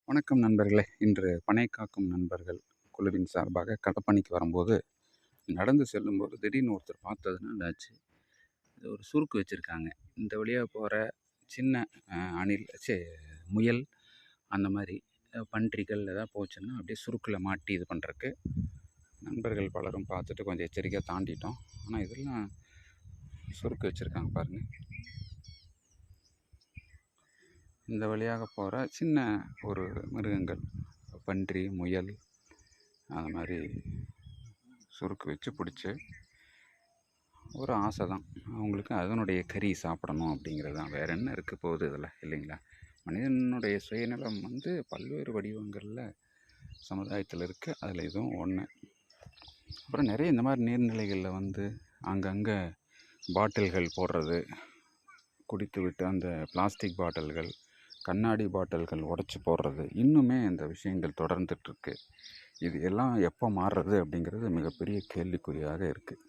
வணக்கம் நண்பர்களே. இன்று பனை காக்கும் நண்பர்கள் குழுவின் சார்பாக கடப்பணிக்கு வரும்போது, நடந்து செல்லும்போது திடீர்னு ஒருத்தர் பார்த்ததுனால ஆச்சு. இது ஒரு சுருக்கு வச்சுருக்காங்க. இந்த வழியா போகிற சின்ன அணில் முயல் அந்த மாதிரி பன்றிகள் எதாவது போச்சுன்னா அப்படியே சுருக்கில் மாட்டி இது பண்ணுறக்கு நண்பர்கள் பலரும் பார்த்துட்டு கொஞ்சம் எச்சரிக்கையாக தாண்டிட்டோம். ஆனால் இதெல்லாம் சுருக்கு வச்சுருக்காங்க பாருங்கள். இந்த வழியாக போகிற சின்ன ஒரு மிருகங்கள் பன்றி, முயல் அது மாதிரி சுருக்கு வச்சு பிடிச்சி ஒரு ஆசை தான் அவங்களுக்கு. அதனுடைய கறி சாப்பிடணும் அப்படிங்கிறது தான். வேறு என்ன இருக்க போகுது இதில், இல்லைங்களா? மனிதனுடைய சுயநலம் பல்வேறு வடிவங்களில் சமுதாயத்தில் இருக்குது. அதில் இதுவும் ஒன்று. அப்புறம் நிறைய இந்த மாதிரி நீர்நிலைகளில் அங்கங்கே பாட்டில்கள் போடுறது, குடித்து விட்டு அந்த பிளாஸ்டிக் பாட்டில்கள், கண்ணாடி பாட்டில்கள் உடச்சி போடுறது, இன்னுமே இந்த விஷயங்கள் தொடர்ந்துட்டுருக்கு. இது எல்லாம் எப்போ மாறுறது அப்படிங்கிறது மிகப்பெரிய கேள்விக்குறியாக இருக்குது.